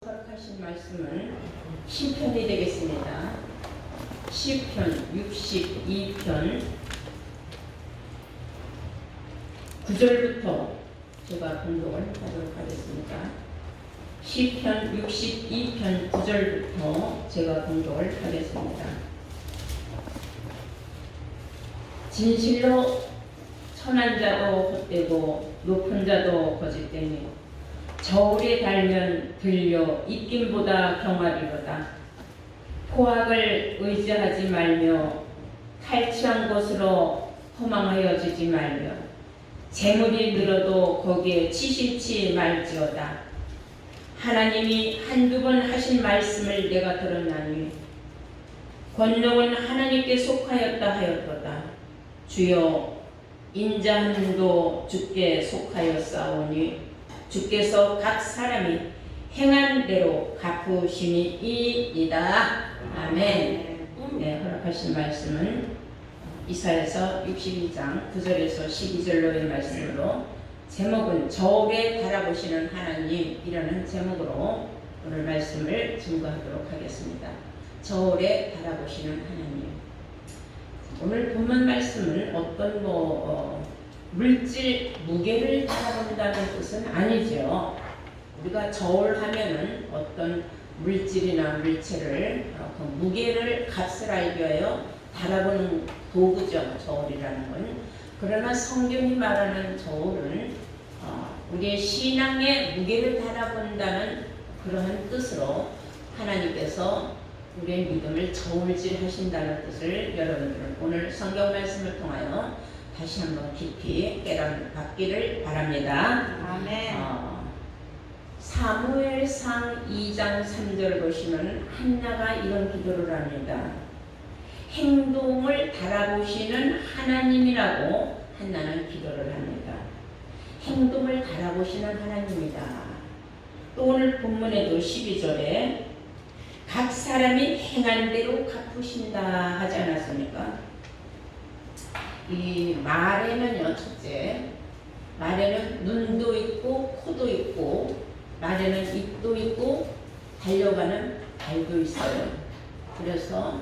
하신 말씀은 시편이 되겠습니다. 시편 62편 9절부터 제가 봉독을 하도록 하겠습니다. 시편 62편 9절부터 제가 봉독을 하겠습니다. 진실로 천한 자도 헛되고 높은 자도 거짓되니 저울에 달면 들려 입김보다 경하리로다. 포악을 의지하지 말며 탈취한 것으로 허망하여지지 말며 재물이 늘어도 거기에 치실치 말지어다. 하나님이 한두 번 하신 말씀을 내가 들었나니 권능은 하나님께 속하였다 하였도다. 주여 인자함도 주께 속하였사오니 주께서 각 사람이 행한 대로 갚으시니이다. 아멘. 네, 허락하신 말씀은 이사야서 62장 9절에서 12절로의 말씀으로 제목은 저울에 바라보시는 하나님이라는 제목으로 오늘 말씀을 증거하도록 하겠습니다. 저울에 바라보시는 하나님. 오늘 본문 말씀은 어떤 물질, 무게를 바라본다는 뜻은 아니죠. 우리가 저울 하면은 어떤 물질이나 물체를 그 무게를 값을 알기 위하여 바라보는 도구죠. 저울이라는 건. 그러나 성경이 말하는 저울은 우리의 신앙의 무게를 바라본다는 그러한 뜻으로 하나님께서 우리의 믿음을 저울질 하신다는 뜻을 여러분들은 오늘 성경 말씀을 통하여 다시 한번 깊이 깨달음 받기를 바랍니다. 아멘. 사무엘상 2장 3절 보시면 한나가 이런 기도를 합니다. 행동을 바라보시는 하나님이라고 한나는 기도를 합니다. 행동을 바라보시는 하나님이다. 또 오늘 본문에도 12절에 각 사람이 행한 대로 갚으신다 하지 않았습니까? 이 말에는요, 첫째, 말에는 눈도 있고 코도 있고 말에는 입도 있고 달려가는 발도 있어요. 그래서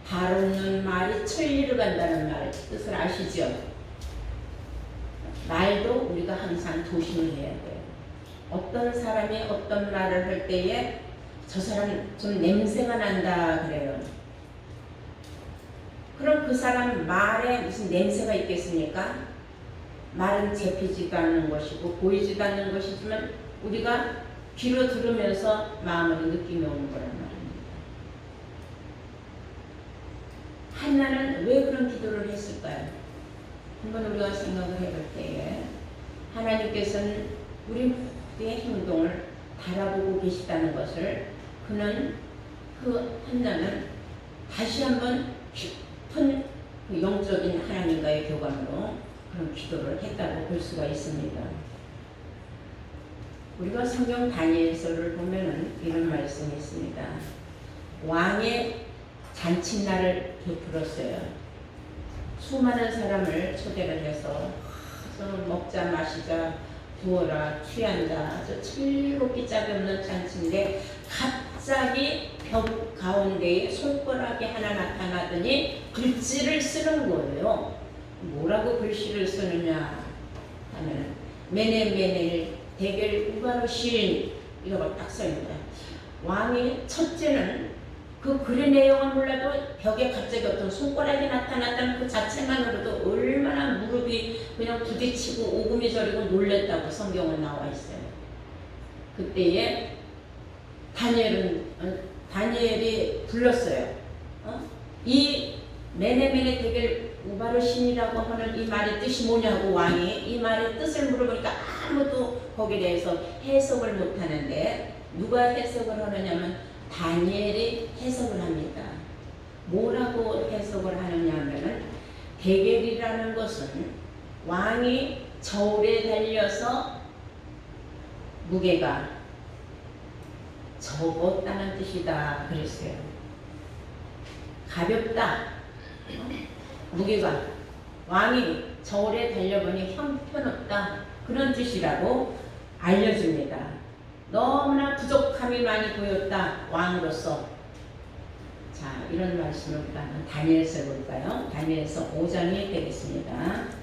발 없는 말이 천리를 간다는 말 뜻을 아시죠? 말도 우리가 항상 조심을 해야 돼요. 어떤 사람이 어떤 말을 할 때에 저 사람 좀 냄새가 난다 그래요. 그럼 그 사람 말에 무슨 냄새가 있겠습니까? 말은 잡히지도 않는 것이고 보이지도 않는 것이지만 우리가 귀로 들으면서 마음으로 느낌이 오는 거란 말입니다. 한나는 왜 그런 기도를 했을까요? 한번 우리가 생각을 해볼 때에 하나님께서는 우리 모두의 행동을 바라보고 계시다는 것을 그는 한나는 다시 한번 깊은 영적인 하나님과의 교감으로 그런 기도를 했다고 볼 수가 있습니다. 우리가 성경 다니엘서를 보면은 이런 말씀이 있습니다. 왕의 잔칫날을 베풀었어요. 수많은 사람을 초대를 해서 먹자 마시자 부어라 취한다 아주 즐겁기 짝이 없는 잔치인데 갑자기 벽 가운데에 손가락이 하나 나타나더니 글씨를 쓰는 거예요. 뭐라고 글씨를 쓰느냐 하면 메네메네 대겔 우바르신 이라고 딱 써있습니다. 왕이 첫째는 그 글의 내용은 몰라도 벽에 갑자기 어떤 손가락이 나타났다는 그 자체만으로도 얼마나 무릎이 그냥 부딪히고 오금이 저리고 놀랬다고 성경은 나와 있어요. 그때에 다니엘이 불렀어요. 이 메네메네 대겔 우바르신이라고 하는 이 말의 뜻이 뭐냐고 왕이 이 말의 뜻을 물어보니까 아무도 거기에 대해서 해석을 못하는데 누가 해석을 하느냐면 다니엘이 해석을 합니다. 뭐라고 해석을 하느냐 하면은 대겔이라는 것은 왕이 저울에 달려서 무게가 적었다는 뜻이다 그랬어요. 가볍다. 무게가 왕이 저울에 달려보니 형편없다 그런 뜻이라고 알려줍니다. 너무나 부족함이 많이 보였다. 왕으로서. 자, 이런 말씀을 우리가 한번 다니엘서 볼까요? 다니엘서 5장이 되겠습니다.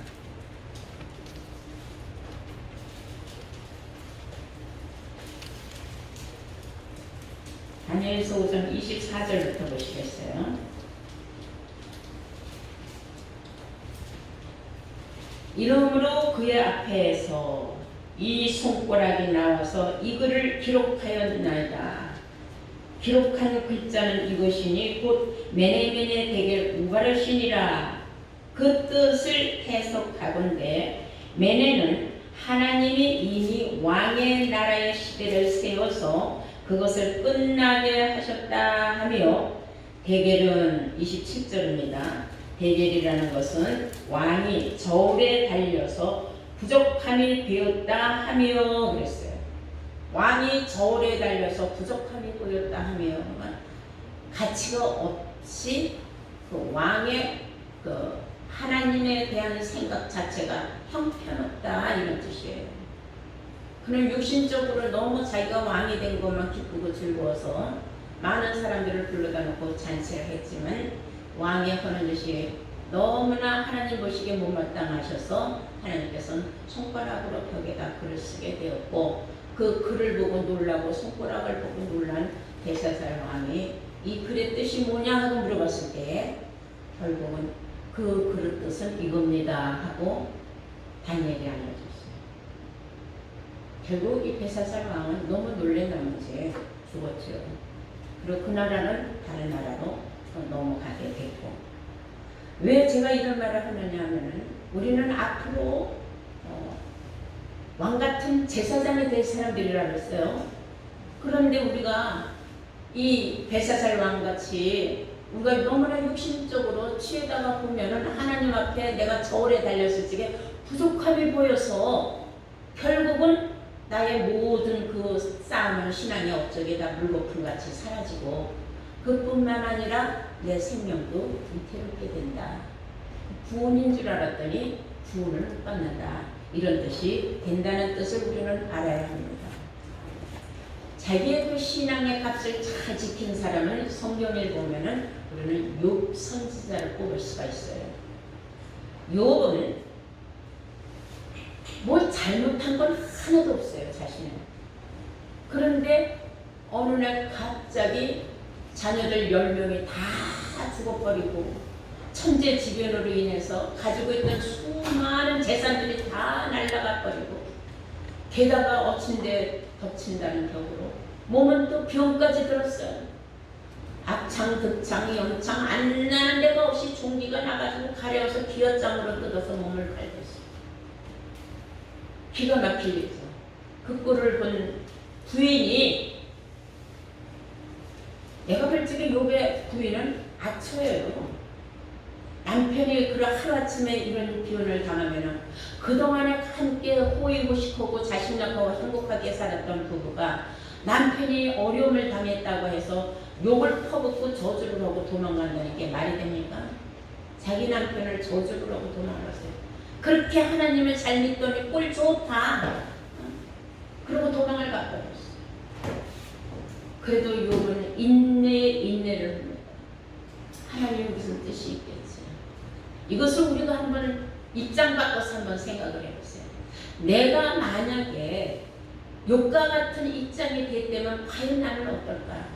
다니엘서 5장 24절부터 보시겠어요? 이러므로 그의 앞에서 이 손가락이 나와서 이 글을 기록하였나이다. 기록한 글자는 이것이니 곧 메네메네 대겔 우바르시니라. 그 뜻을 해석하건대 메네는 하나님이 이미 왕의 나라의 시대를 세워서 그것을 끝나게 하셨다 하며, 대겔은 27절입니다. 대겔이라는 것은 왕이 저울에 달려서 부족함이 되었다 하며 그랬어요. 왕이 저울에 달려서 부족함이 보였다 하며, 가치가 없이 그 왕의 그 하나님에 대한 생각 자체가 형편없다 이런 뜻이에요. 그는 육신적으로 너무 자기가 왕이 된 것만 기쁘고 즐거워서 많은 사람들을 불러다 놓고 잔치를 했지만, 왕의 하는 것이 너무나 하나님 보시기에 못마땅하셔서 하나님께서는 손가락으로 벽에다 글을 쓰게 되었고, 그 글을 보고 놀라고 손가락을 보고 놀란 벨사살 왕이 이 글의 뜻이 뭐냐 하고 물어봤을 때 결국은 그 글의 뜻은 이겁니다 하고 다니엘이 알려줬어요. 결국 이 벨사살 왕은 너무 놀란 나머지 죽었죠. 그리고 그 나라는 다른 나라로 넘어가게 됐고, 왜 제가 이런 말을 하느냐 하면은 우리는 앞으로 왕같은 제사장이 될 사람들이라고 했어요. 그런데 우리가 이 벨사살 왕같이 우리가 너무나 육신적으로 취해다가 보면은 하나님 앞에 내가 저울에 달렸을 적에 부족함이 보여서 결국은 나의 모든 그 쌓은 신앙의 업적이 다 물거품같이 사라지고, 그뿐만 아니라 내 생명도 위태롭게 된다. 구원인 줄 알았더니 구원을 못 받는다. 이런 뜻이 된다는 뜻을 우리는 알아야 합니다. 자기의 그 신앙의 값을 잘 지킨 사람을 성경에 보면은 우리는 욥 선지자를 뽑을 수가 있어요. 욥은 뭐 잘못한 건 하나도 없어요, 자신은. 그런데 어느 날 갑자기 자녀들 10명이 다 죽어버리고 천재지변으로 인해서 가지고 있던 수많은 재산들이 다 날아가 버리고, 게다가 어친데 덮친다는 격으로 몸은 또 병까지 들었어요. 악창, 득창, 영창 안 나는 데가 없이 종기가 나가지고 가려워서 기어장으로 뜯어서 몸을 갈겼어요. 기가 막히겠죠. 그 꼴을 본 부인이, 내가 볼 적에 욥의 부인은 아처예요. 남편이 그런 하루아침에 이런 기운을 당하면은 그동안에 함께 호의호식하고 자신감하고 행복하게 살았던 부부가 남편이 어려움을 당했다고 해서 욕을 퍼붓고 저주를 하고 도망간다는 게 말이 됩니까? 자기 남편을 저주를 하고 도망갔어요. 그렇게 하나님을 잘 믿더니 꼴 좋다. 그러고 도망을 가버렸어요. 그래도 욥은 인내를 합니다. 하나님은 무슨 뜻이 있겠지? 이것을 우리가 한번 입장 바꿔서 한번 생각을 해보세요. 내가 만약에 욥과 같은 입장이 됐다면 과연 나는 어떨까?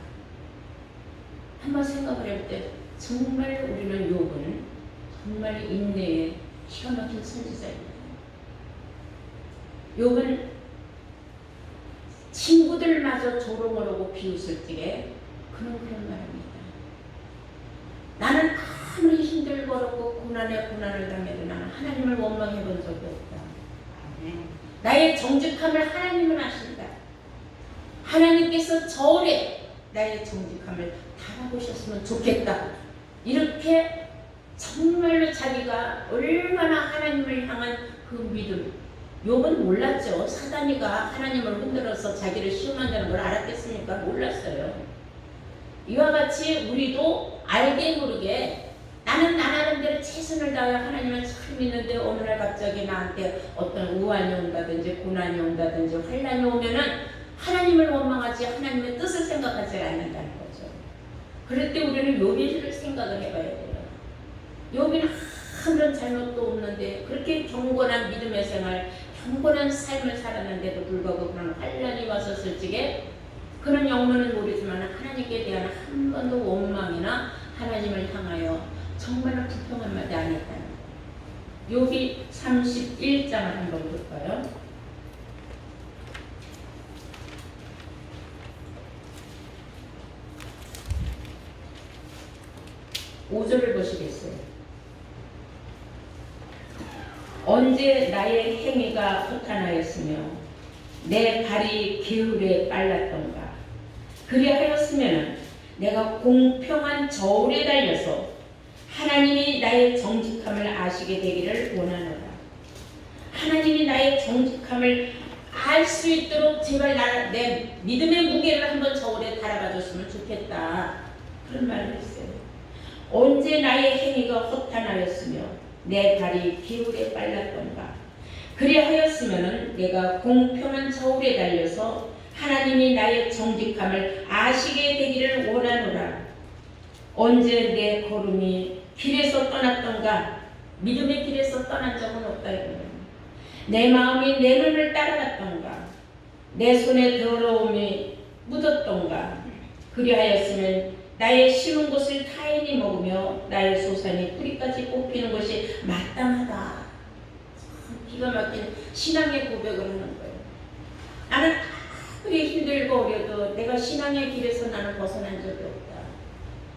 한번 생각을 해볼 때 정말 우리는 욥은 정말 인내에 기가 막힌 선지자입니다. 욥은 친구들마저 조롱을 하고 비웃을 적에 그는 그런 말합니다. 나는 아무리 힘들고 어렵고 고난에 고난을 당해도 나는 하나님을 원망해 본 적이 없다. 나의 정직함을 하나님은 아신다. 하나님께서 저울에 나의 정직함을 달아보셨으면 좋겠다. 이렇게 정말로 자기가 얼마나 하나님을 향한 그 믿음, 욥은 몰랐죠. 사단이가 하나님을 흔들어서 자기를 시험한다는 걸 알았겠습니까? 몰랐어요. 이와 같이 우리도 알게 모르게 나는 나 나름대로 최선을 다해 하나님을 잘 믿는데 어느 날 갑자기 나한테 어떤 우환이 온다든지 고난이 온다든지 환난이 오면은 하나님을 원망하지 하나님의 뜻을 생각하지 않는다는 거죠. 그럴 때 우리는 욥기를 생각을 해봐야 돼요. 욥기는 아무런 잘못도 없는데 그렇게 경건한 믿음의 생활, 경건한 삶을 살았는데도 불구하고 그런 환난이 왔었을 적에 그는 영문은 모르지만 하나님께 대한 한 번도 원망이나 하나님을 향하여 정말 불평한 마디 안 했다는 거예요. 욥기 31장을 한번 볼까요? 5절을 보시겠어요? 언제 나의 행위가 허탄하였으며 내 발이 게으르에 빨랐던가. 그리하였으면 내가 공평한 저울에 달려서 하나님이 나의 정직함을 아시게 되기를 원하노라. 하나님이 나의 정직함을 알 수 있도록 제발 내 믿음의 무게를 한번 저울에 달아봐 줬으면 좋겠다. 그런 말을 했어요. 언제 나의 행위가 허탄하였으며 내 발이 기울에 빨랐던가. 그리하였으면 내가 공평한 저울에 달려서 하나님이 나의 정직함을 아시게 되기를 원하노라. 언제 내 걸음이 길에서 떠났던가. 믿음의 길에서 떠난 적은 없다 이거예요. 내 마음이 내 눈을 따라갔던가. 내 손에 더러움이 묻었던가. 그리하였으면 나의 심은 것을 타인이 먹으며 나의 소산이 뿌리까지 뽑히는 것이 마땅하다. 참 기가 막힌 신앙의 고백을 하는 거예요. 나는 아무리 힘들고 어려도 내가 신앙의 길에서 나는 벗어난 적이 없다.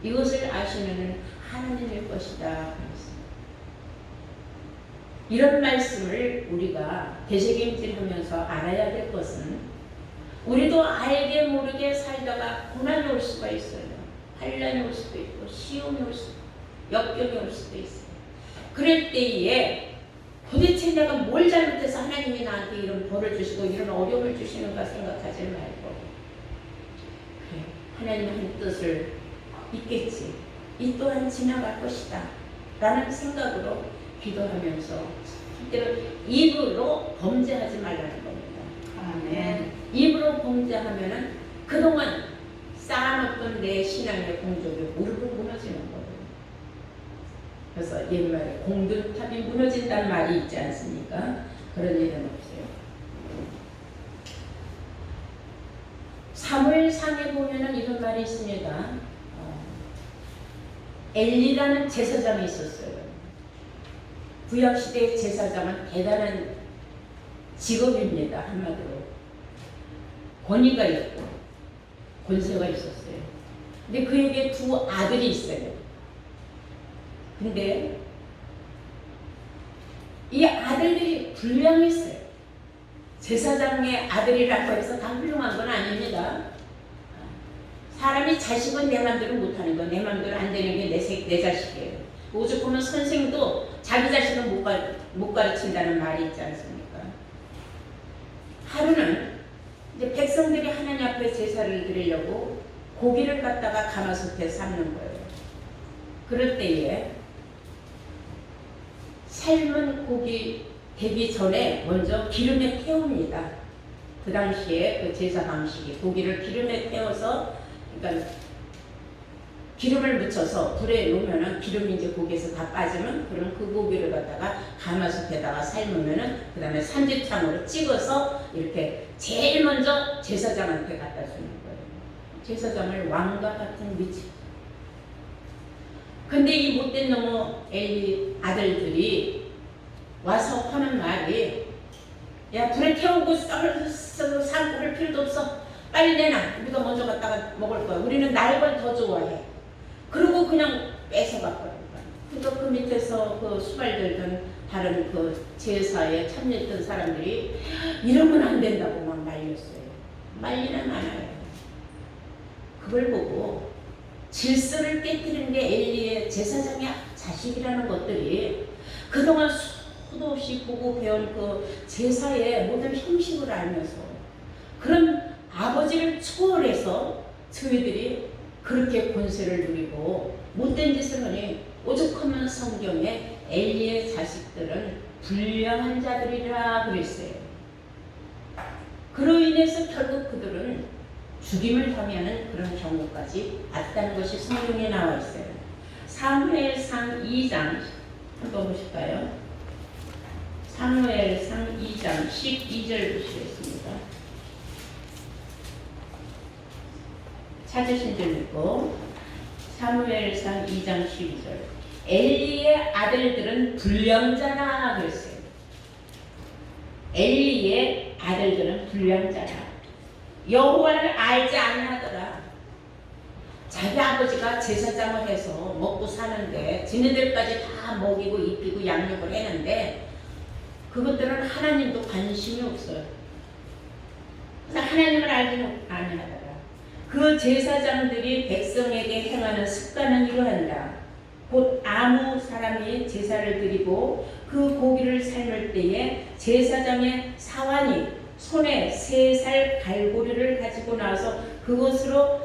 이것을 아시는 하나님의 것이다. 이런 말씀을 우리가 되새김질하면서 알아야 될 것은 우리도 알게 모르게 살다가 고난이 올 수가 있어요. 환난이 올 수도 있고 시험이 올 수도 있고 역경이 올 수도 있어요. 그럴 때에 도대체 내가 뭘 잘못해서 하나님이 나한테 이런 벌을 주시고 이런 어려움을 주시는가 생각하지 말고 그래, 하나님의 한 뜻을 있겠지. 이 또한 지나갈 것이다 라는 생각으로 기도하면서 때로 입으로 범죄하지 말라는 겁니다. 아멘. 입으로 범죄하면은 그동안 쌓아놓던 내 신앙의 공적이 무릎을 무너지는 거예요. 그래서 옛말에 공든탑이 무너진다는 말이 있지 않습니까? 그런 일은 없어요. 사무엘상에 보면은 이런 말이 있습니다. 엘리라는 제사장이 있었어요. 구약시대의 제사장은 대단한 직업입니다. 한마디로 권위가 있고 권세가 있었어요. 근데 그에게 두 아들이 있어요. 근데 이 아들들이 불량했어요. 제사장의 아들이라고 해서 다 훌륭한 건 아닙니다. 사람이 자식은 내 맘대로 못하는 거, 내 맘대로 안 되는 게 내 자식이에요. 오죽하면 선생도 자기 자식은 못 가르친다는 말이 있지 않습니까? 하루는 이제 백성들이 하나님 앞에 제사를 드리려고 고기를 갖다가 가마솥에 삶는 거예요. 그럴 때에 삶은 고기 되기 전에 먼저 기름에 태웁니다. 그 당시에 그 제사 방식이 고기를 기름에 태워서 그러니까 기름을 묻혀서 불에 놓으면은 기름이 이제 고기에서 다 빠지면 그럼 그 고기를 갖다가 가마솥에다가 삶으면은 그 다음에 산지창으로 찍어서 이렇게 제일 먼저 제사장한테 갖다 주는 거예요. 제사장을 왕과 같은 위치. 근데 이 못된 놈의 엘리 아들들이 와서 하는 말이 야 불에 태우고 삶고 할 필요도 없어. 빨리 내놔. 우리가 먼저 갔다가 먹을 거야. 우리는 날 걸 더 좋아해. 그리고 그냥 뺏어갔거든요. 그러니까 그 밑에서 그 수발들던 다른 그 제사에 참여했던 사람들이 이러면 안 된다고 막 말렸어요. 말리는 많아요. 그걸 보고 질서를 깨뜨리는 게 엘리의 제사장의 자식이라는 것들이 그동안 수도 없이 보고 배운 그 제사의 모든 형식을 알면서 그런 아버지를 초월해서 저희들이 그렇게 권세를 누리고 못된 짓을 하니 오죽하면 성경에 엘리의 자식들은 불량한 자들이라 그랬어요. 그로 인해서 결국 그들은 죽임을 당하는 그런 경우까지 왔다는 것이 성경에 나와 있어요. 사무엘상 2장 한번 보실까요? 사무엘상 2장 12절 보시겠습니다. 찾으신 줄 믿고. 사무엘상 2장 12절. 엘리의 아들들은 불량자라 그랬어요. 엘리의 아들들은 불량자라. 여호와를 알지 아니하더라. 자기 아버지가 제사장을 해서 먹고 사는데 지네들까지 다 먹이고 입히고 양육을 했는데 그것들은 하나님도 관심이 없어요. 그래서 하나님을 알지는 아니하더라. 그 제사장들이 백성에게 행하는 습관은 이러한다. 곧 아무 사람이 제사를 드리고 그 고기를 삶을 때에 제사장의 사환이 손에 3살 갈고리를 가지고 나서 그것으로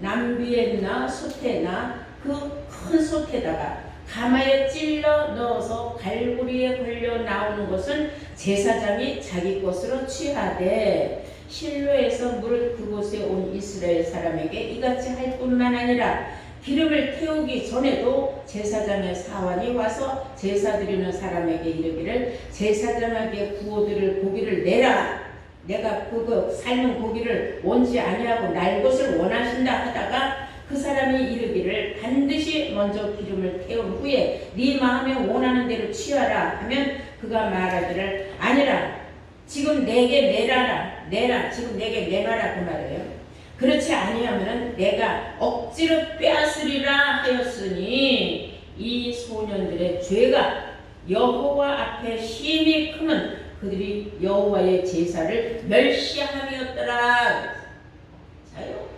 남비에나 솥에나 그 큰 솥에다가 가마에 찔러 넣어서 갈고리에 걸려 나오는 것은 제사장이 자기 것으로 취하되 실로에서 물을 그곳에 온 이스라엘 사람에게 이같이 할 뿐만 아니라 기름을 태우기 전에도 제사장의 사환이 와서 제사 드리는 사람에게 이르기를 제사장에게 구워드릴 고기를 내라. 내가 그거 삶은 고기를 원치 아니하고 날 것을 원하신다 하다가 그 사람이 이르기를 반드시 먼저 기름을 태운 후에 네 마음에 원하는 대로 취하라 하면 그가 말하기를 아니라 지금 내게 내라 지금 내게 내놔라 그 말이에요. 그렇지 아니하면 내가 억지로 빼앗으리라 하였으니 이 소년들의 죄가 여호와 앞에 심히 크면 그들이 여호와의 제사를 멸시함이었더라. 자요.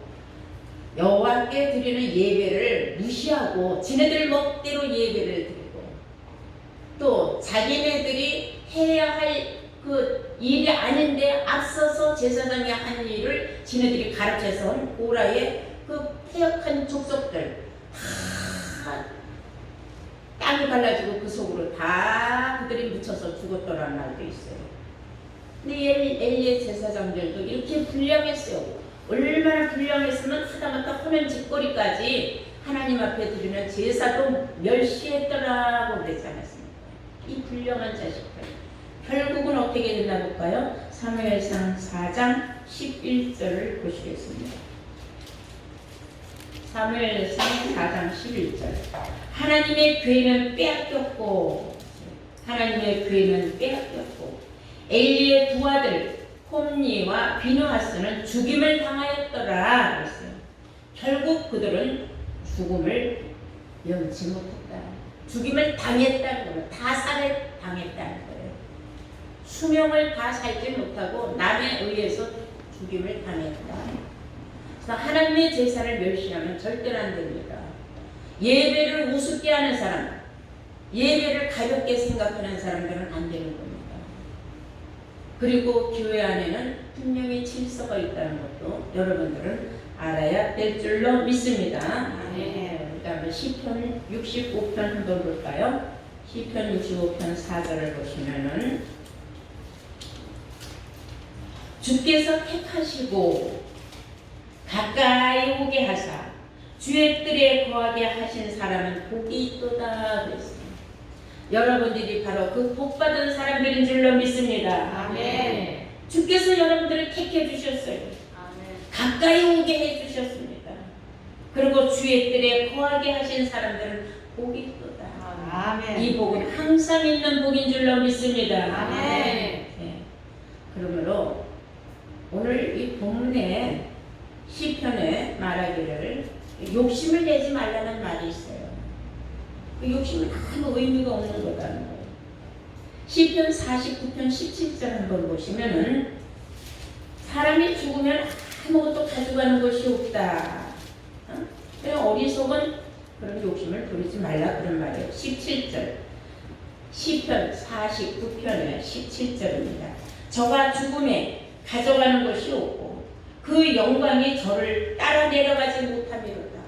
여호와께 드리는 예배를 무시하고 지네들 멋대로 예배를 드리고 또 자기네들이 해야 할 그 일이 아닌데 앞서서 제사장이 한 일을 지네들이 가르쳐서 고라의 그 폐역한 족속들 다 땅이 갈라지고 그 속으로 다 그들이 묻혀서 죽었더란 말도 있어요. 근데 엘리의 제사장들도 이렇게 불량했어요. 얼마나 불량했으면 하다못해 하는 짓거리까지 하나님 앞에 드리는 제사도 멸시했더라고 그러지 않았습니까? 이 불량한 자식들. 결국은 어떻게 됐나 볼까요? 사무엘상 4장 11절을 보시겠습니다. 사무엘상 4장 11절. 하나님의 괴는 빼앗겼고 엘리의 두 아들 홈니와 비느하스는 죽임을 당하였더라 그랬어요. 결국 그들은 죽음을 면치 못했다. 죽임을 당했다는 거예요. 다살을 당했다는 거예요. 수명을 다 살지 못하고 남에 의해서 죽임을 당했다. 그래서 하나님의 제사를 멸시하면 절대로 안 됩니다. 예배를 우습게 하는 사람, 예배를 가볍게 생각하는 사람들은 안 되는 겁니다. 그리고 교회 안에는 분명히 질서가 있다는 것도 여러분들은 알아야 될 줄로 믿습니다. 네. 그다음에 시편 65편 한번 볼까요? 시편 65편 4절을 보시면은 주께서 택하시고 가까이 오게 하사 주의 뜰에 거하게 하신 사람은 복이 있도다 그랬어요. 여러분들이 바로 그 복받은 사람들인 줄로 믿습니다. 아멘. 주께서 여러분들을 택해 주셨어요. 아멘. 가까이 오게 해 주셨습니다. 그리고 주의 뜰에 거하게 하신 사람들은 복이 있도다. 아멘. 이 복은 항상 있는 복인 줄로 믿습니다. 아멘. 네. 그러므로 오늘 이 본문에 시편에 말하기를 욕심을 내지 말라는 말이 있어요. 그 욕심은 아무 의미가 없는 거라는 거예요. 시편 49편 17절 한번 보시면은 사람이 죽으면 아무것도 가져가는 것이 없다. 그냥 어리석은 그런 욕심을 부리지 말라 그런 말이에요. 17절 시편 49편의 17절입니다. 저가 죽음에 가져가는 것이 없고 그 영광이 저를 따라 내려가지 못함이로다.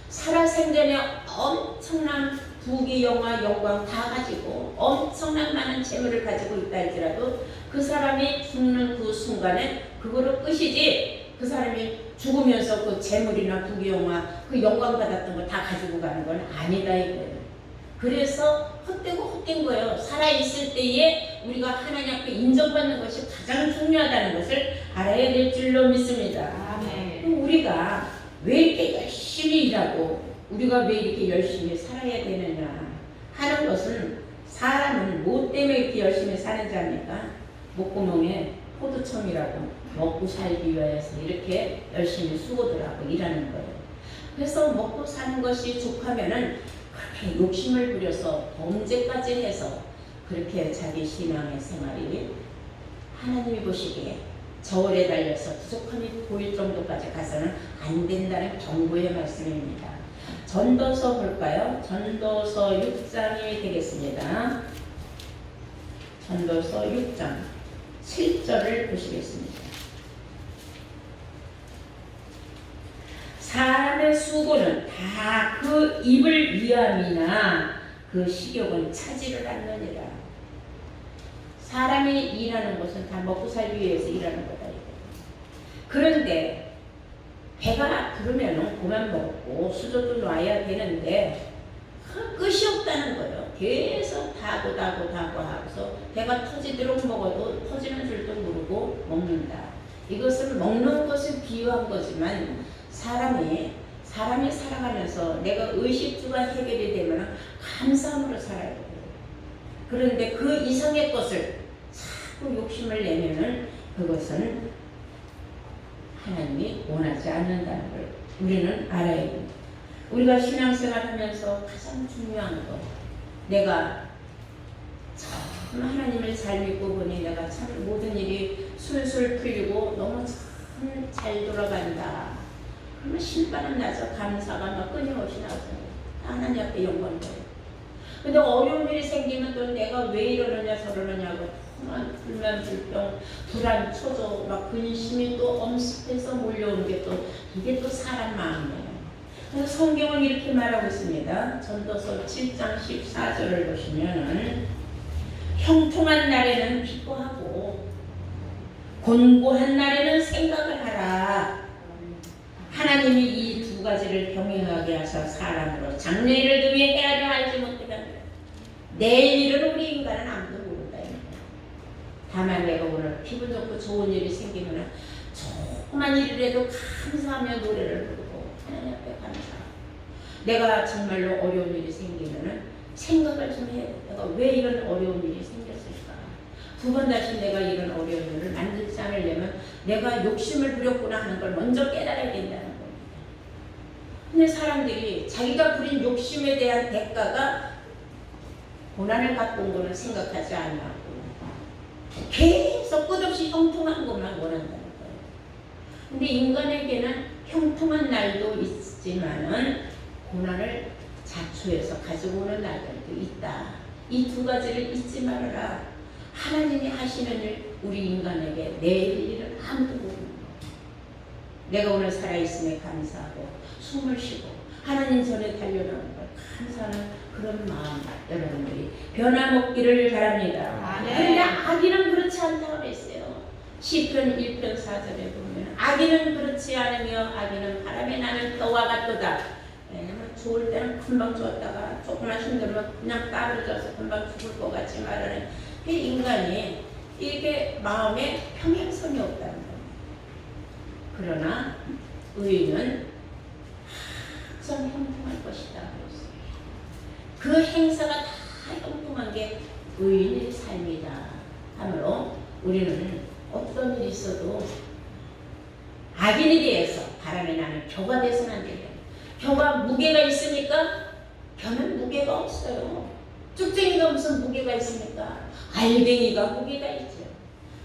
살아생전에 엄청난 부귀영화 영광 다 가지고 엄청난 많은 재물을 가지고 있다 할지라도 그 사람이 죽는 그 순간에 그거로 끝이지, 그 사람이 죽으면서 그 재물이나 부귀영화 그 영광 받았던 거 다 가지고 가는 건 아니다 이거예요. 그래서 헛되고 헛된 거예요. 살아있을 때에 우리가 하나님 앞에 인정받는 것이 가장 중요하다는 것을 알아야 될 줄로 믿습니다. 아멘. 우리가 왜 이렇게 열심히 일하고 우리가 왜 이렇게 열심히 살아야 되느냐 하는 것은, 사람은 뭐 때문에 이렇게 열심히 사는 자입니까? 목구멍에 포도청이라고 먹고 살기 위해서 이렇게 열심히 수고들 하고 일하는 거예요. 그래서 먹고 사는 것이 족하면은 그렇게 욕심을 부려서 범죄까지 해서 그렇게 자기 신앙의 생활이 하나님이 보시기에 저울에 달려서 부족함이 보일 정도까지 가서는 안 된다는 경고의 말씀입니다. 전도서 볼까요? 전도서 6장이 되겠습니다. 전도서 6장 7절을 보시겠습니다. 사람의 수고는 다 그 입을 위함이나 그 식욕은 차지를 않느니라. 사람이 일하는 것은 다 먹고 살기 위해서 일하는 거다. 그런데 배가 부르면 그만 먹고 수저도 놔야 되는데 끝이 없다는 거예요. 계속 다고 하고서 배가 터지도록 먹어도 터지는 줄도 모르고 먹는다. 이것은 먹는 것을 비유한 거지만 사람이 살아가면서 내가 의식주가 해결이 되면 감사함으로 살아야 돼요. 그런데 그 이상의 것을 자꾸 욕심을 내면은 그것은 하나님이 원하지 않는다는 걸 우리는 알아야 됩니다. 우리가 신앙생활하면서 가장 중요한 것, 내가 참 하나님을 잘 믿고 보니 내가 참 모든 일이 술술 풀리고 너무 참 잘 돌아간다. 그러면 신바람 나서 감사가 막 끊임없이 나오잖아요. 하나님 앞에 영광돼요. 근데 어려운 일이 생기면 또 내가 왜 이러느냐 저러느냐고 불만 불평 불안 초조 막 근심이 또 엄습해서 몰려오는 게 또 이게 또 사람 마음이에요. 그래서 성경은 이렇게 말하고 있습니다. 전도서 7장 14절을 보시면은 형통한 날에는 기뻐하고 곤고한 날에는 생각을 하라. 하나님이 이 두 가지를 병행하게 하사 사람으로 장래일을 위해 헤아려 알지 못하게 하느라. 내일은 우리 인간은 아무도 모른다. 다만 내가 오늘 기분 좋고 좋은 일이 생기면 조그만 일을 해도 감사하며 노래를 부르고 하나님 앞에 감사하고, 내가 정말로 어려운 일이 생기면 생각을 좀 해야 돼. 내가 왜 이런 어려운 일이 생겼을까? 두 번 다시 내가 이런 어려운 일을 만들지 않으려면 내가 욕심을 부렸구나 하는 걸 먼저 깨달아야 된다는 겁니다. 근데 사람들이 자기가 부린 욕심에 대한 대가가 고난을 갖고 온 거는 생각하지 않냐고 계속 끝없이 형통한 것만 원한다는 거예요. 근데 인간에게는 형통한 날도 있지만은 고난을 자초해서 가지고 오는 날들도 있다. 이 두 가지를 잊지 말아라. 하나님이 하시는 일, 우리 인간에게 내일 일은 아무도 모르는 거예요. 내가 오늘 살아있음에 감사하고 숨을 쉬고 하나님 전에 달려나오는 걸 감사하는 그런 마음 여러분들이 변화먹기를 바랍니다. 그런데 악인은 그렇지 않다고 했어요. 시편 1편 4절에 보면 악인은 그렇지 않으며 악인은 바람에 나는 벼와 같도다. 왜냐면 좋을 때는 금방 좋았다가 조금만 힘들면 그냥 따로져서 금방 죽을 것 같이 말하는 그 인간이 이게 마음에 평행선이 없다는 겁니다. 그러나 의인은 항상 형통할 것이다. 그 행사가 다 형통한 게 의인의 삶이다. 하므로 우리는 어떤 일이 있어도 악인에 대해서 바람에 나는 벼가 돼서는 안 된다. 벼가 무게가 있습니까? 벼는 무게가 없어요. 쭉쟁이가 무슨 무게가 있습니까? 알갱이가 무게가 있죠.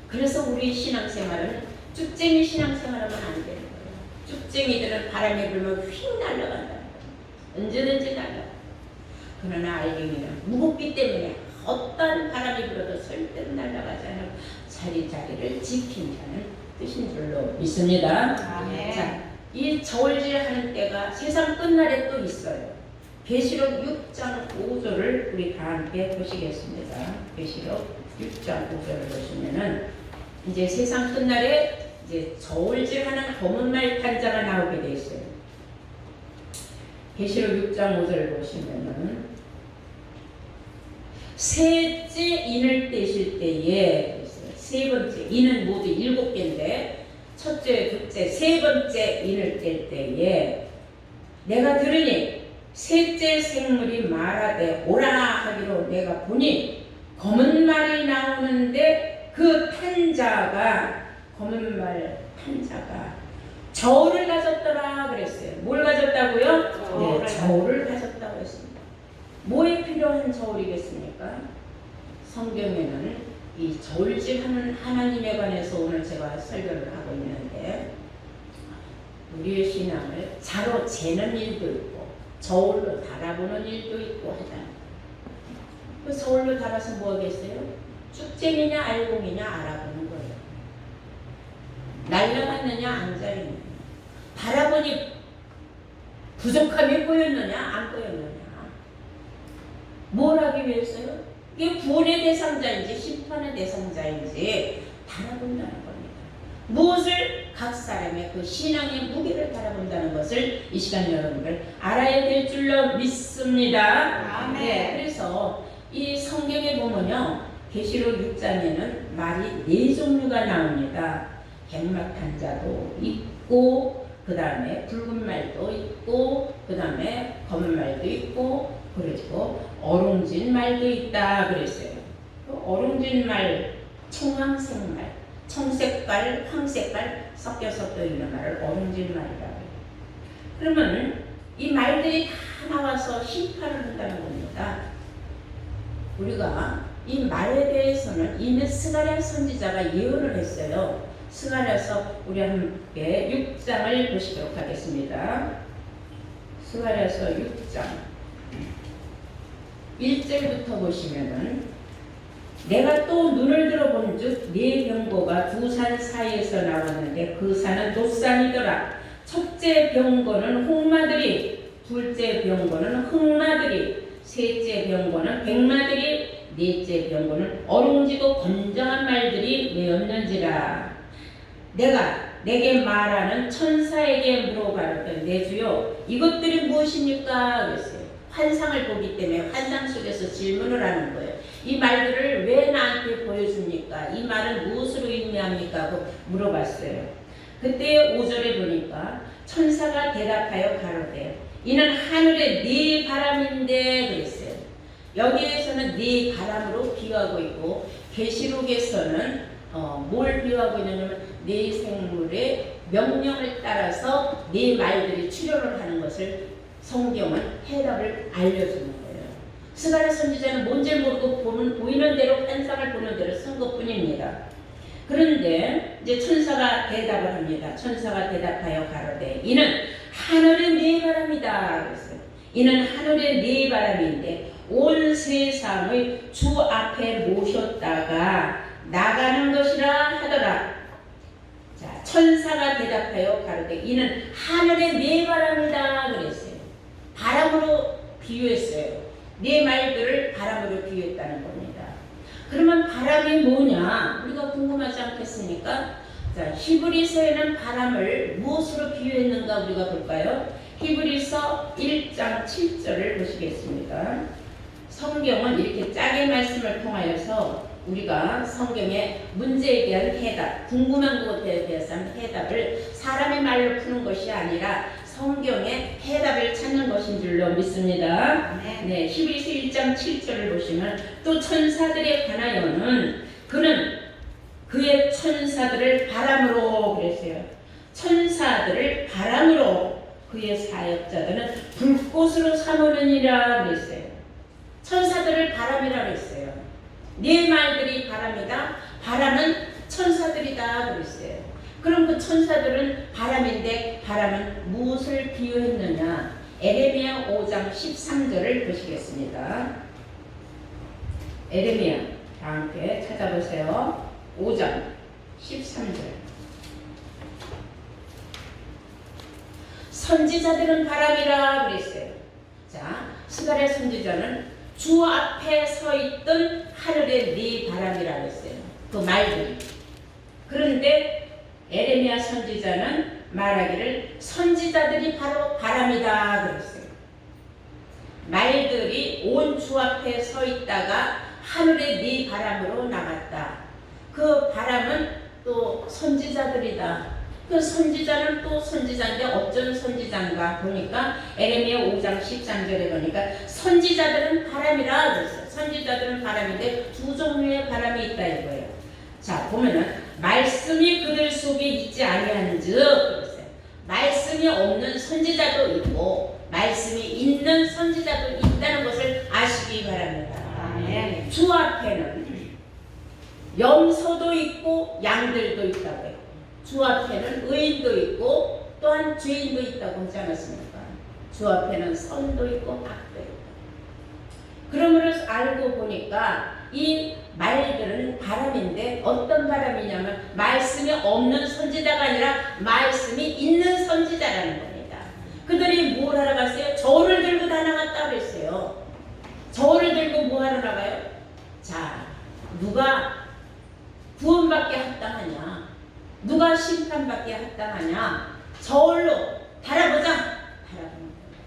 그래서 우리 신앙생활은 쭉쟁이 신앙생활하면 안 되는 거예요. 쭉쟁이들은 바람에 불면 휙 날아간다는 거예요. 언제든지 날아가. 그러나 알갱이는 무겁기 때문에 어떤 바람이 불어도 절대로 날아가지 않고 자리를 지킨다는 뜻인 줄로 믿습니다. 아멘. 자, 이 저울질 하는 때가 세상 끝날에 또 있어요. 계시록 6장 5절을 우리 다 함께 보시겠습니다. 계시록 6장 5절을 보시면은 이제 세상 끝날에 이제 저울질하는 검은 말 판자가 나오게 돼 있어요. 계시록 6장 5절을 보시면은 셋째 인을 떼실 때에 세 번째 인은 모두 7개인데 첫째, 둘째, 세 번째 인을 뗄 때에 내가 들으니 셋째 생물이 말하되 오라 하기로 내가 보니 검은 말이 나오는데 그 판자가 검은 말 판자가 저울을 가졌더라 그랬어요. 뭘 가졌다고요? 네, 저울을 가졌다고 했습니다. 뭐에 필요한 저울이겠습니까? 성경에는 이 저울질하는 하나님에 관해서 오늘 제가 설교를 하고 있는데 우리의 신앙을 자로 재는 일도 있고 저울로 달아보는 일도 있고 하잖아요. 그 저울로 달아서 뭐 하겠어요? 쭉쟁이냐 알공이냐 알아보는 거예요. 날라갔느냐 앉아있느냐 바라보니 부족함이 보였느냐 안 보였느냐 뭘 하기 위해서요? 이게 구원의 대상자인지 심판의 대상자인지 바라본다는 겁니다. 무엇을 각 사람의 그 신앙의 무게를 바라본다는 것을 이 시간 여러분들 알아야 될 줄로 믿습니다. 아멘. 네, 그래서 이 성경에 보면요 계시록 6장에는 말이 4종류가 나옵니다. 백막 판자도 있고 그 다음에 붉은 말도 있고 그 다음에 검은 말도 있고 그리고 어롱진 말도 있다 그랬어요. 그 어롱진 말, 청황색 말, 청색깔, 황색깔 섞여서 또 있는 말을 어롱진 말이라고 해요. 그러면 이 말들이 다 나와서 심판을 한다는 겁니다. 우리가 이 말에 대해서는 이미 스가랴 선지자가 예언을 했어요. 스가랴서 우리 함께 6장을 보시도록 하겠습니다. 스가랴서 6장 1절부터 보시면은 내가 또 눈을 들어본 즉 네 병거가 두 산 사이에서 나왔는데 그 산은 돛산이더라. 첫째 병거는 홍마들이, 둘째 병거는 흑마들이, 셋째 병거는 백마들이, 넷째 병거는 어룽지고 건장한 말들이 메었는지라. 내가 내게 말하는 천사에게 물어가르되 내 주여 이것들이 무엇입니까? 그랬어요. 환상을 보기 때문에 환상 속에서 질문을 하는 거예요. 이 말들을 왜 나한테 보여줍니까? 이 말은 무엇으로 의미합니까? 하고 물어봤어요. 그때 5절에 보니까 천사가 대답하여 가로되 이는 하늘의 네 바람인데 그랬어요. 여기에서는 네 바람으로 비유하고 있고 계시록에서는 뭘 비유하고 있냐면 네 생물의 명령을 따라서 네 말들이 출현을 하는 것을 성경은 해답을 알려주는 거예요. 스가랴 선지자는 뭔지 모르고 보이는 대로 환상을 보는 대로 쓴 것뿐입니다. 그런데 이제 천사가 대답을 합니다. 천사가 대답하여 가로되 이는 하늘의 네 바람이다 그랬어요. 이는 하늘의 네 바람인데 온 세상의 주 앞에 모셨다가 나가는 것이라 하더라. 자, 천사가 대답하여 가로되 이는 하늘의 네 바람이다 그랬어요. 바람으로 비유했어요. 네 말들을 바람으로 비유했다는 겁니다. 그러면 바람이 뭐냐? 우리가 궁금하지 않겠습니까? 자, 히브리서에는 바람을 무엇으로 비유했는가 우리가 볼까요? 히브리서 1장 7절을 보시겠습니다. 성경은 이렇게 짝의 말씀을 통하여서 우리가 성경의 문제에 대한 해답, 궁금한 것에 대해서는 해답을 사람의 말로 푸는 것이 아니라 성경의 해답을 찾는 것인 줄로 믿습니다. 네, 히브리서 1장 7절을 보시면 또 천사들에 관하여는 그는 그의 천사들을 바람으로 그랬어요. 천사들을 바람으로 그의 사역자들은 불꽃으로 삼으느니라 그랬어요. 천사들을 바람이라 그랬어요. 네 말들이 바람이다. 바람은 천사들이다 그랬어요. 그럼 그 천사들은 바람인데 바람은 무엇을 비유했느냐? 에레미야 5장 13절을 보시겠습니다. 에레미야 다 함께 찾아보세요. 5장 13절. 선지자들은 바람이라 그랬어요. 자, 스가랴 선지자는 주 앞에 서 있던 하늘의 네 바람이라고 했어요. 그 말들이. 그런데 에레미야 선지자는 말하기를 선지자들이 바로 바람이다 그랬어요. 말들이 온 주 앞에 서 있다가 하늘의 네 바람으로 나갔다. 그 바람은 또 선지자들이다. 그 선지자는 또 선지자인데 어쩐 선지자인가 보니까 에레미야 5장 13절에 보니까 선지자들은 바람이라 그랬어요. 선지자들은 바람인데 두 종류의 바람이 있다 이거예요. 자 보면은 말씀이 그들 속에 있지 아니한즉 그랬어요. 말씀이 없는 선지자도 있고 말씀이 있는 선지자도 있다는 것을 아시기 바랍니다. 아멘. 주 앞에는 염소도 있고 양들도 있다고 해요. 주 앞에는 의인도 있고 또한 죄인도 있다고 하지 않았습니까? 주 앞에는 선도 있고 악도 있고. 그러므로 알고 보니까 이 말들은 바람인데 어떤 바람이냐면 말씀이 없는 선지자가 아니라 말씀이 있는 선지자라는 겁니다. 그들이 뭘 하러 갔어요? 저울을 들고 다 나갔다 그랬어요. 저울을 들고 뭐 하러 나가요? 자, 누가 구원받게 합당하냐? 누가 심판받게 합당하냐? 저울로 달아보자. 달아보는 거예요.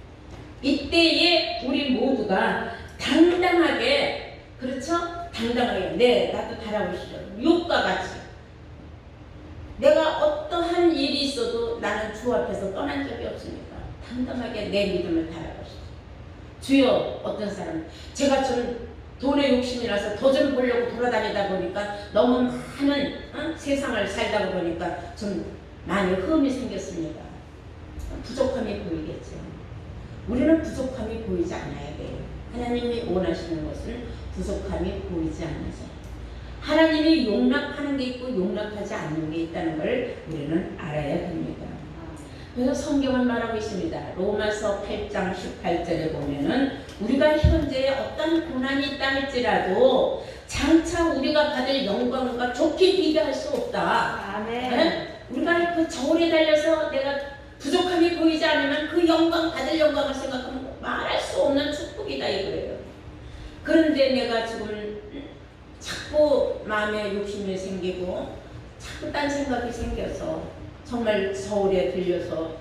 이때에 우리 모두가 당당하게, 그렇죠? 당당하게, 네, 나도 달아보시죠. 욕과 같이. 내가 어떠한 일이 있어도 나는 주 앞에서 떠난 적이 없으니까 당당하게 내 믿음을 달아보시죠. 주여, 어떤 사람, 제가 좀 돈에 욕심이 나서 더 좀 보려고 돌아다니다 보니까 너무 많은 세상을 살다 보니까 좀 많이 흠이 생겼습니다. 부족함이 보이겠죠. 우리는 부족함이 보이지 않아야 돼요. 하나님이 원하시는 것은 부족함이 보이지 않아서. 하나님이 용납하는 게 있고 용납하지 않는 게 있다는 걸 우리는 알아야 됩니다. 그래서 성경은 말하고 있습니다. 로마서 8장 18절에 보면은 우리가 현재 어떤 고난이 있다 할지라도 장차 우리가 받을 영광과 좋게 비교할 수 없다. 아멘. 네? 우리가 그 저울에 달려서 내가 부족함이 보이지 않으면 그 영광, 받을 영광을 생각하면 말할 수 없는 축복이다 이거예요. 그런데 내가 지금 자꾸 마음에 욕심이 생기고 자꾸 딴 생각이 생겨서 정말 저울에 들려서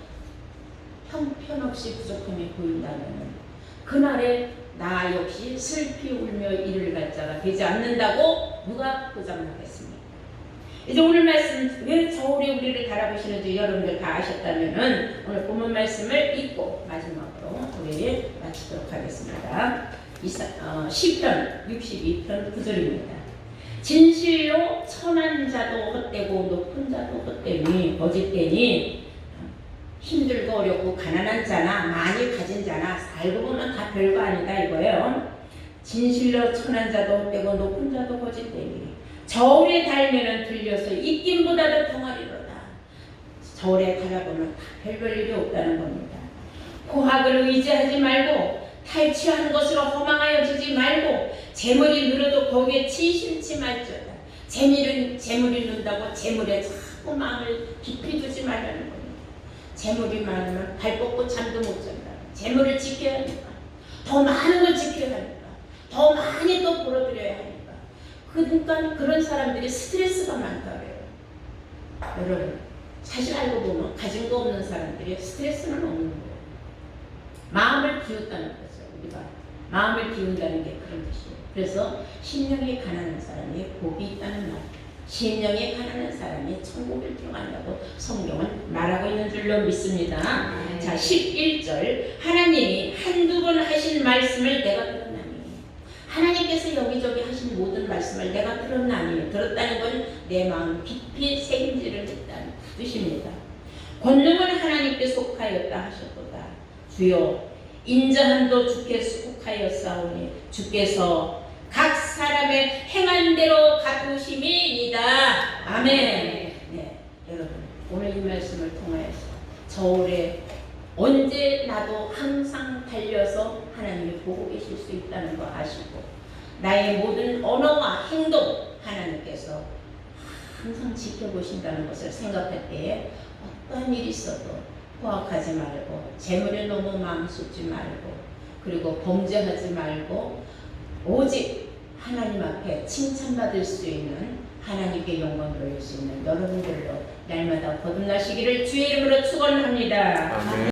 형편없이 부족함이 보인다면 그날에 나 역시 슬피 울며 이를 갈 자가 되지 않는다고 누가 보장하겠습니까? 이제 오늘 말씀 왜 저울에 우리를 달아보시는지 여러분들 다 아셨다면은 오늘 본문 말씀을 읽고 마지막으로 우리 마치도록 하겠습니다. 시편 62편 9절입니다. 진실로 천한 자도 헛되고 높은 자도 헛되니 거짓되니 힘들고 어렵고 가난한 자나 많이 가진 자나 알고 보면 다 별거 아니다 이거예요. 진실로 천한 자도 헛되고 높은 자도 거짓되니 저울에 달면은 들려서 입김보다도 병아리로다. 저울에 달아보면 다 별별 일이 없다는 겁니다. 고학을 의지하지 말고 탈취하는 것으로 허망하여지지 말고 재물이 늘어도 거기에 치심치 말지어다. 재물이 는다고 재물에 자꾸 마음을 깊이 두지 말라는 겁니다. 재물이 많으면 발 뻗고 잠도 못 잔다. 재물을 지켜야 하니까. 더 많은 걸 지켜야 하니까. 더 많이 또 벌어들여야 하니까. 그러니까 그런 사람들이 스트레스가 많다 그래요. 여러분 사실 알고 보면 가진 거 없는 사람들이 스트레스는 없는 거예요. 마음을 비웠다는 거죠. 우리가 마음을 비운다는 게 그런 뜻이에요. 그래서 심령이 가난한 사람이 복이 있다는 말, 심령이 가난한 사람이 천국을 들어간다고 성경은 말하고 있는 줄로 믿습니다. 자 11절 하나님이 한두 번 하신 말씀을 내가 들었나니 하나님께서 여기저기 하신 모든 말씀을 내가 들었나니 들었다는 건 내 마음 깊이 새김질을 했다는 뜻입니다. 권능은 하나님께 속하였다 하셨도다. 주여 인자함도 주께 속하였사오니 주께서 각 사람의 행한 대로 갚으심이니이다. 아멘. 네, 여러분 오늘 이 말씀을 통하여서 저울에 언제 나도 항상 달려서 하나님이 보고 계실 수 있다는 거 아시고 나의 모든 언어와 행동 하나님께서 항상 지켜보신다는 것을 생각할 때에 어떤 일이 있어도 포악하지 말고 재물에 너무 마음 쏟지 말고 그리고 범죄하지 말고 오직 하나님 앞에 칭찬받을 수 있는 하나님께 영광 돌릴 수 있는 여러분들로 날마다 거듭나시기를 주의 이름으로 축원합니다. 아멘.